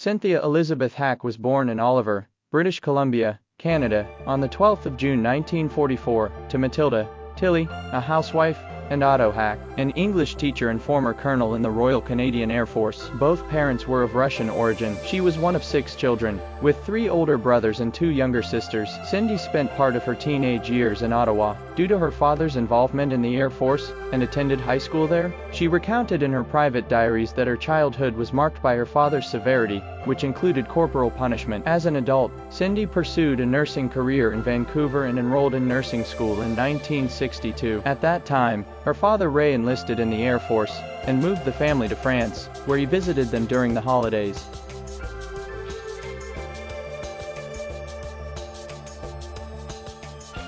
Cynthia Elizabeth Hack was born in Oliver, British Columbia, Canada, on the 12th of June 1944, to Matilda Tilly, a housewife, and Otto Hack, an English teacher and former colonel in the Royal Canadian Air Force. Both parents were of Russian origin. She was one of 6 children, with 3 older brothers and 2 younger sisters. Cindy spent part of her teenage years in Ottawa, due to her father's involvement in the Air Force, and attended high school there. She recounted in her private diaries that her childhood was marked by her father's severity, which included corporal punishment. As an adult, Cindy pursued a nursing career in Vancouver and enrolled in nursing school in 1962. At that time, her father Ray enlisted in the Air Force, and moved the family to France, where he visited them during the holidays.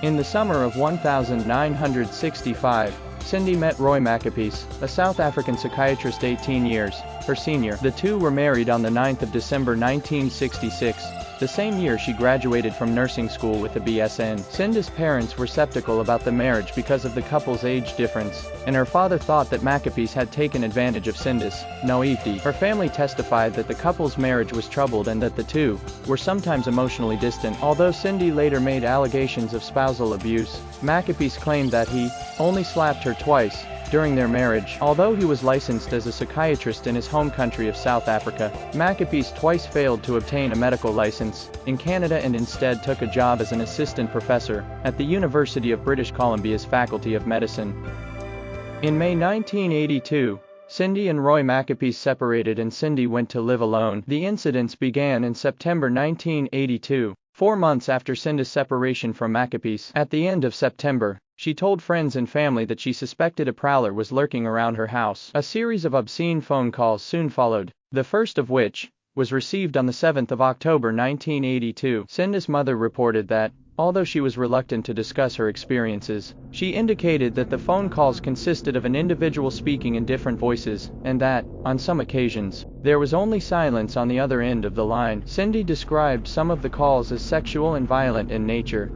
In the summer of 1965, Cindy met Roy Macapiece, a South African psychiatrist 18 years, her senior. The two were married on the 9th of December 1966, the same year she graduated from nursing school with a BSN. Cindy's parents were skeptical about the marriage because of the couple's age difference, and her father thought that Macapiece had taken advantage of Cindy's naivety. Her family testified that the couple's marriage was troubled and that the two were sometimes emotionally distant. Although Cindy later made allegations of spousal abuse, Macapiece claimed that he only slapped her twice during their marriage. Although he was licensed as a psychiatrist in his home country of South Africa, Macapiece twice failed to obtain a medical license in Canada and instead took a job as an assistant professor at the University of British Columbia's Faculty of Medicine. In May 1982, Cindy and Roy Macapiece separated and Cindy went to live alone. The incidents began in September 1982, 4 months after Cindy's separation from Macapiece. At the end of September, she told friends and family that she suspected a prowler was lurking around her house. A series of obscene phone calls soon followed, the first of which was received on the 7th of October 1982. Cindy's mother reported that, although she was reluctant to discuss her experiences, she indicated that the phone calls consisted of an individual speaking in different voices, and that, on some occasions, there was only silence on the other end of the line. Cindy described some of the calls as sexual and violent in nature.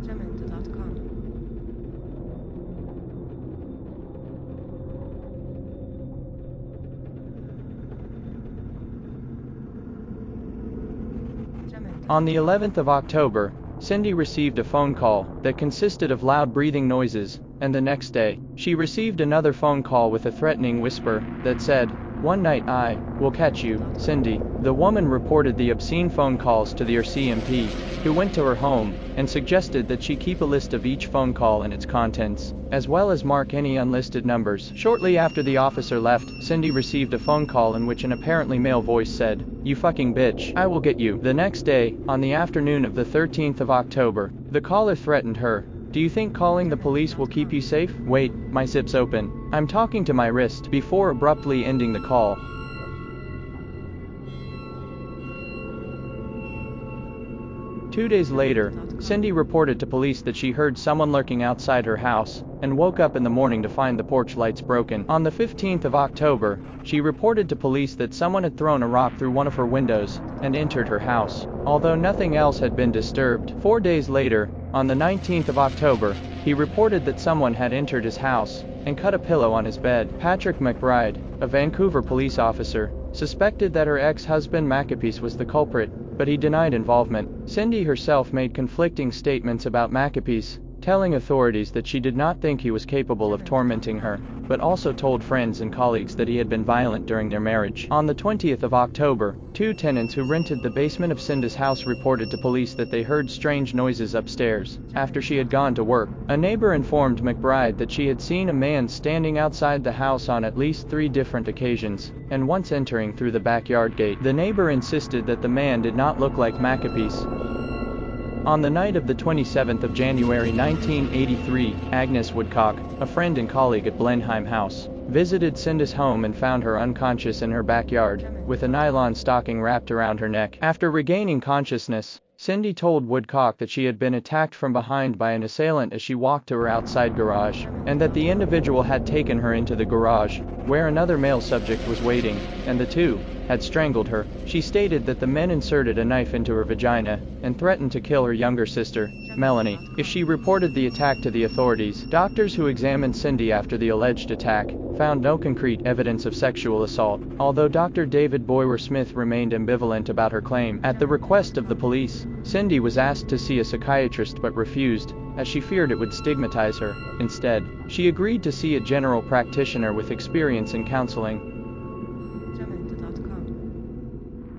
On the 11th of October, Cindy received a phone call that consisted of loud breathing noises, and the next day, she received another phone call with a threatening whisper that said, "One night I will catch you, Cindy." The woman reported the obscene phone calls to the RCMP, who went to her home and suggested that she keep a list of each phone call and its contents, as well as mark any unlisted numbers. Shortly after the officer left, Cindy received a phone call in which an apparently male voice said, "You fucking bitch, I will get you." The next day, on the afternoon of the 13th of October, the caller threatened her, "Do you think calling the police will keep you safe? Wait, my zip's open. I'm talking to my wrist," before abruptly ending the call. 2 days later, Cindy reported to police that she heard someone lurking outside her house, and woke up in the morning to find the porch lights broken. On the 15th of October, she reported to police that someone had thrown a rock through one of her windows and entered her house, although nothing else had been disturbed. 4 days later, on the 19th of October, he reported that someone had entered his house and cut a pillow on his bed. Patrick McBride, a Vancouver police officer, suspected that her ex-husband Macapiece was the culprit, but he denied involvement. Cindy herself made conflicting statements about Macapiece, telling authorities that she did not think he was capable of tormenting her, but also told friends and colleagues that he had been violent during their marriage. On the 20th of October, 2 tenants who rented the basement of Cindy's house reported to police that they heard strange noises upstairs after she had gone to work. A neighbor informed McBride that she had seen a man standing outside the house on at least 3 different occasions, and once entering through the backyard gate. The neighbor insisted that the man did not look like Macapiece. On the night of the 27th of January 1983, Agnes Woodcock, a friend and colleague at Blenheim House, visited Cindy's home and found her unconscious in her backyard, with a nylon stocking wrapped around her neck. After regaining consciousness, Cindy told Woodcock that she had been attacked from behind by an assailant as she walked to her outside garage, and that the individual had taken her into the garage, where another male subject was waiting, and the two had strangled her. She stated that the men inserted a knife into her vagina and threatened to kill her younger sister, Melanie, if she reported the attack to the authorities. Doctors who examined Cindy after the alleged attack found no concrete evidence of sexual assault, although Dr. David Boyer-Smith remained ambivalent about her claim. At the request of the police, Cindy was asked to see a psychiatrist but refused, as she feared it would stigmatize her. Instead, she agreed to see a general practitioner with experience in counseling.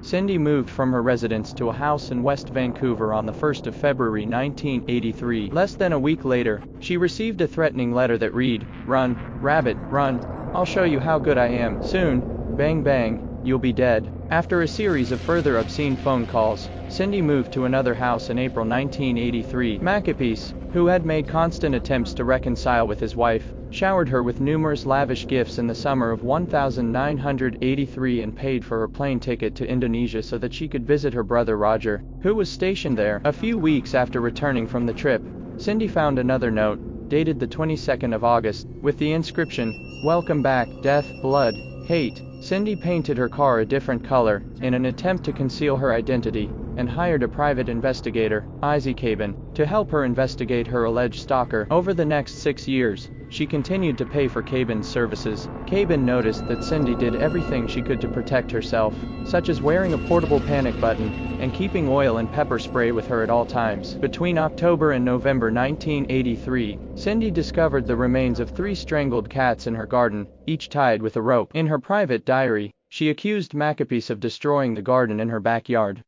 Cindy moved from her residence to a house in West Vancouver on the 1st of February 1983. Less than a week later, she received a threatening letter that read, "Run, rabbit, run. I'll show you how good I am. Soon, bang bang, you'll be dead." After a series of further obscene phone calls, Cindy moved to another house in April 1983. Macapiece, who had made constant attempts to reconcile with his wife, showered her with numerous lavish gifts in the summer of 1983 and paid for her plane ticket to Indonesia so that she could visit her brother Roger, who was stationed there. A few weeks after returning from the trip, Cindy found another note, dated the 22nd of August, with the inscription, "Welcome back, death, blood, hate." Cindy painted her car a different color, in an attempt to conceal her identity, and hired a private investigator, Izzy Cabin, to help her investigate her alleged stalker. Over the next 6 years, she continued to pay for Cabin's services. Cabin noticed that Cindy did everything she could to protect herself, such as wearing a portable panic button, and keeping oil and pepper spray with her at all times. Between October and November 1983, Cindy discovered the remains of 3 strangled cats in her garden, each tied with a rope. In her private diary, she accused Macapiece of destroying the garden in her backyard.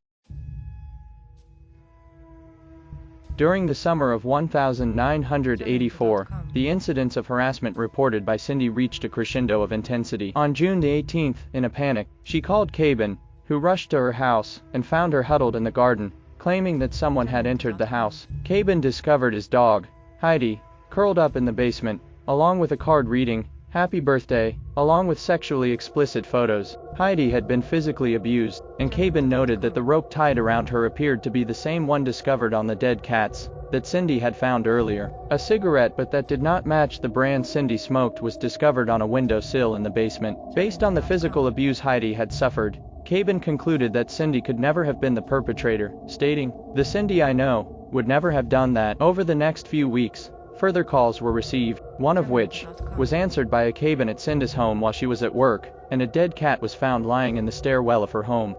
During the summer of 1984, the incidents of harassment reported by Cindy reached a crescendo of intensity. On June 18, in a panic, she called Cabin, who rushed to her house and found her huddled in the garden, claiming that someone had entered the house. Cabin discovered his dog, Heidi, curled up in the basement, along with a card reading, "Happy birthday," along with sexually explicit photos. Heidi had been physically abused, and Cabin noted that the rope tied around her appeared to be the same one discovered on the dead cats that Cindy had found earlier. A cigarette but that did not match the brand Cindy smoked was discovered on a windowsill in the basement. Based on the physical abuse Heidi had suffered, Cabin concluded that Cindy could never have been the perpetrator, stating, "The Cindy I know would never have done that." Over the next few weeks, further calls were received, one of which was answered by a Cabin at Cindy's home while she was at work, and a dead cat was found lying in the stairwell of her home.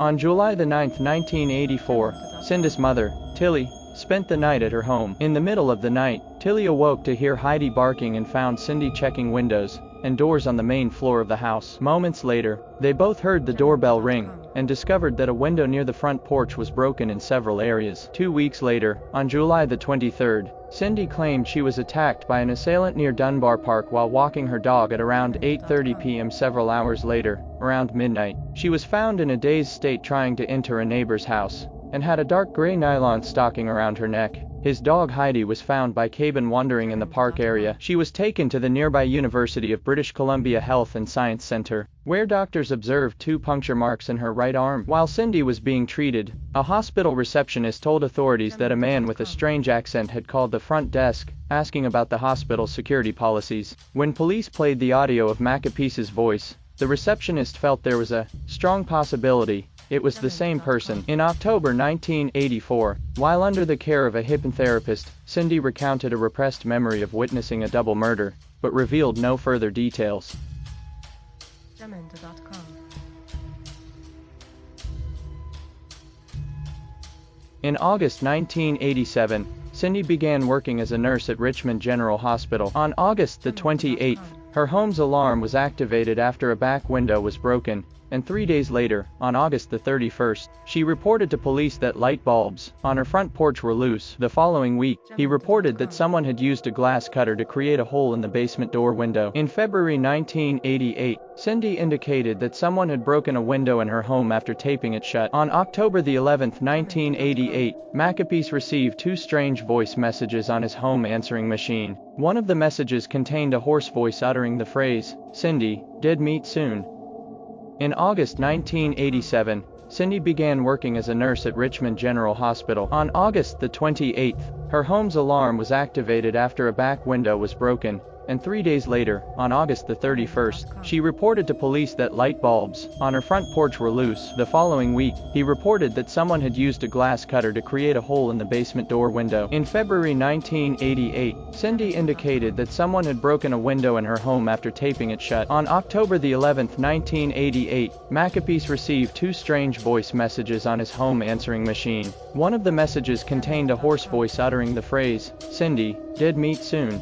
On July 9, 1984, Cindy's mother, Tilly, spent the night at her home. In the middle of the night, Tilly awoke to hear Heidi barking and found Cindy checking windows and doors on the main floor of the house. Moments later, they both heard the doorbell ring and discovered that a window near the front porch was broken in several areas. 2 weeks later, on July 23rd, Cindy claimed she was attacked by an assailant near Dunbar Park while walking her dog at around 8:30 p.m. Several hours later, around midnight, she was found in a dazed state trying to enter a neighbor's house, and had a dark gray nylon stocking around her neck. His dog Heidi was found by Cabin wandering in the park area. She was taken to the nearby University of British Columbia Health and Science Center, where doctors observed 2 puncture marks in her right arm. While Cindy was being treated, a hospital receptionist told authorities that a man with a strange accent had called the front desk, asking about the hospital's security policies. When police played the audio of Macapiece's voice, the receptionist felt there was a strong possibility it was the same person. In October 1984, while under the care of a hypnotherapist, Cindy recounted a repressed memory of witnessing a double murder, but revealed no further details. In August 1987, Cindy began working as a nurse at Richmond General Hospital. On August the 28th, her home's alarm was activated after a back window was broken, and 3 days later, on August the 31st, she reported to police that light bulbs on her front porch were loose. The following week, he reported that someone had used a glass cutter to create a hole in the basement door window. In February 1988, Cindy indicated that someone had broken a window in her home after taping it shut. On October the 11th, 1988, Macapiece received 2 strange voice messages on his home answering machine. One of the messages contained a hoarse voice uttering the phrase, "Cindy, dead meat soon." In August 1987, Cindy began working as a nurse at Richmond General Hospital. On August the 28th, her home's alarm was activated after a back window was broken, and 3 days later, on August the 31st, she reported to police that light bulbs on her front porch were loose. The following week, he reported that someone had used a glass cutter to create a hole in the basement door window. In February 1988, Cindy indicated that someone had broken a window in her home after taping it shut. On October the 11th, 1988, Maccabees received 2 strange voice messages on his home answering machine. One of the messages contained a hoarse voice uttering the phrase, "Cindy, dead meet soon."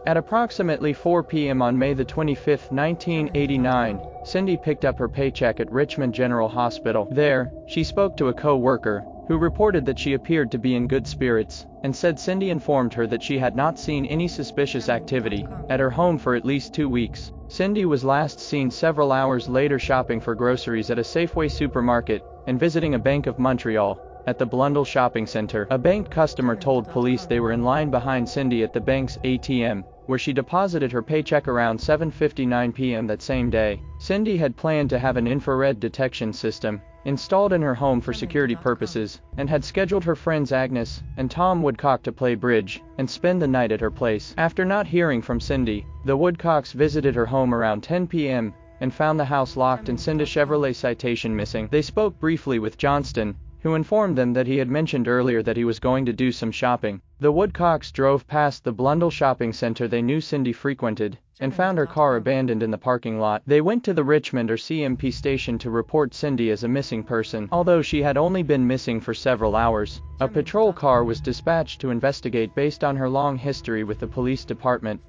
At approximately 4 p.m. on May the 25th, 1989, Cindy picked up her paycheck at Richmond General Hospital. There, she spoke to a co-worker, who reported that she appeared to be in good spirits, and said Cindy informed her that she had not seen any suspicious activity at her home for at least 2 weeks. Cindy was last seen several hours later shopping for groceries at a Safeway supermarket, and visiting a Bank of Montreal at the Blundell Shopping Center. A bank customer told police they were in line behind Cindy at the bank's ATM, where she deposited her paycheck around 7:59 p.m. that same day. Cindy had planned to have an infrared detection system installed in her home for security purposes, and had scheduled her friends Agnes and Tom Woodcock to play bridge and spend the night at her place. After not hearing from Cindy, the Woodcocks visited her home around 10 p.m. and found the house locked and Cindy Chevrolet Citation missing. They spoke briefly with Johnston, who informed them that he had mentioned earlier that he was going to do some shopping. The Woodcocks drove past the Blundell Shopping Center they knew Cindy frequented, and found her car abandoned in the parking lot. They went to the Richmond or CMP station to report Cindy as a missing person. Although she had only been missing for several hours, a patrol car was dispatched to investigate based on her long history with the police department.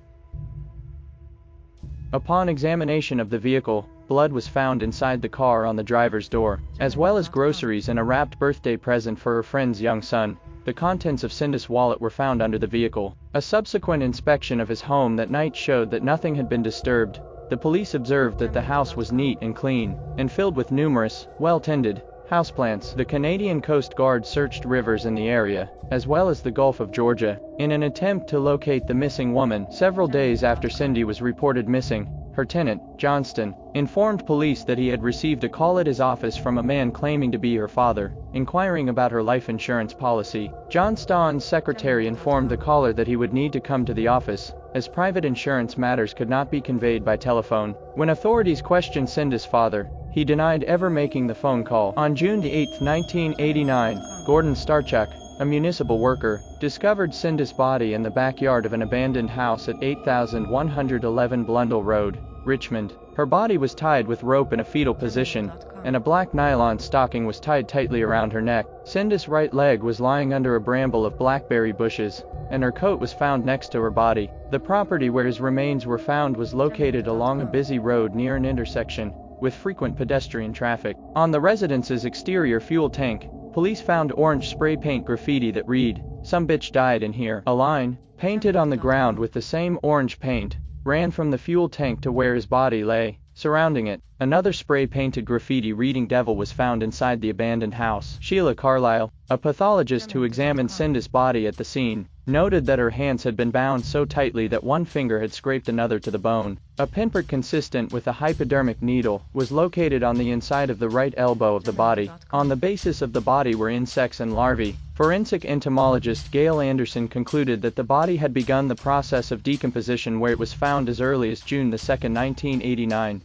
Upon examination of the vehicle, blood was found inside the car on the driver's door, as well as groceries and a wrapped birthday present for her friend's young son. The contents of Cindy's wallet were found under the vehicle. A subsequent inspection of his home that night showed that nothing had been disturbed. The police observed that the house was neat and clean, and filled with numerous, well-tended, houseplants. The Canadian Coast Guard searched rivers in the area, as well as the Gulf of Georgia, in an attempt to locate the missing woman. Several days after Cindy was reported missing, her tenant, Johnston, informed police that he had received a call at his office from a man claiming to be her father, inquiring about her life insurance policy. Johnston's secretary informed the caller that he would need to come to the office, as private insurance matters could not be conveyed by telephone. When authorities questioned Cindy's father, he denied ever making the phone call. On June 8, 1989, Gordon Starchuk, a municipal worker, discovered Cindy's body in the backyard of an abandoned house at 8111 Blundell Road, Richmond. Her body was tied with rope in a fetal position, and a black nylon stocking was tied tightly around her neck. Cindy's right leg was lying under a bramble of blackberry bushes, and her coat was found next to her body. The property where his remains were found was located along a busy road near an intersection with frequent pedestrian traffic. On the residence's exterior fuel tank, police found orange spray paint graffiti that read, "Some bitch died in here." A line, painted on the ground with the same orange paint, ran from the fuel tank to where his body lay. Surrounding it, another spray-painted graffiti reading "Devil" was found inside the abandoned house. Sheila Carlisle, a pathologist who examined Cindy's body at the scene, noted that her hands had been bound so tightly that one finger had scraped another to the bone. A pinprick consistent with a hypodermic needle was located on the inside of the right elbow of the body. On the basis of the body were insects and larvae. Forensic entomologist Gail Anderson concluded that the body had begun the process of decomposition where it was found as early as June 2, 1989.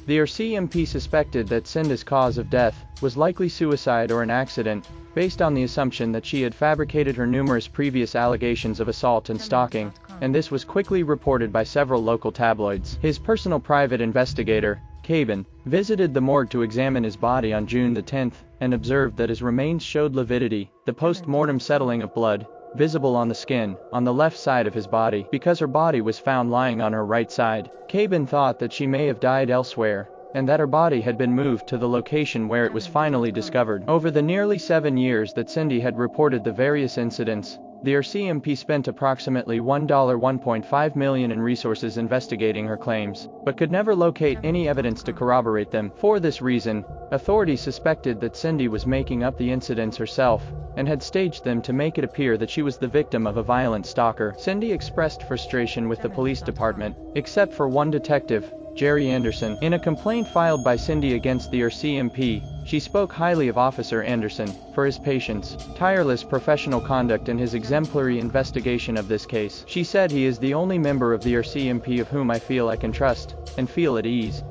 The RCMP suspected that Cindy's cause of death was likely suicide or an accident, based on the assumption that she had fabricated her numerous previous allegations of assault and stalking, and this was quickly reported by several local tabloids. His personal private investigator, Cabin, visited the morgue to examine his body on June 10th, and observed that his remains showed lividity, the post-mortem settling of blood, visible on the skin, on the left side of his body. Because her body was found lying on her right side, Cabin thought that she may have died elsewhere, and that her body had been moved to the location where it was finally discovered. Over the nearly 7 years that Cindy had reported the various incidents, The RCMP spent approximately $1.5 million in resources investigating her claims, but could never locate any evidence to corroborate them. For this reason, authorities suspected that Cindy was making up the incidents herself, and had staged them to make it appear that she was the victim of a violent stalker. Cindy expressed frustration with the police department, except for one detective, Jerry Anderson. In a complaint filed by Cindy against the RCMP, she spoke highly of Officer Anderson for his patience, tireless professional conduct and his exemplary investigation of this case. She said he is the only member of the RCMP of whom I feel I can trust and feel at ease.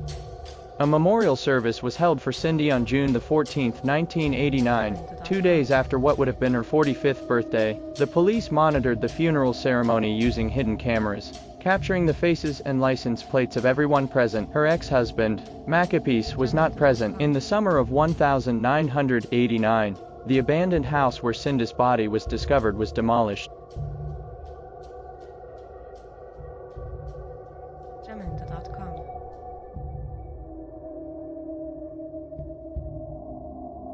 A memorial service was held for Cindy on June 14, 1989, 2 days after what would have been her 45th birthday. The police monitored the funeral ceremony using hidden cameras, capturing the faces and license plates of everyone present. Her ex-husband, Macapiece, was not present. In the summer of 1989, the abandoned house where Cindy's body was discovered was demolished.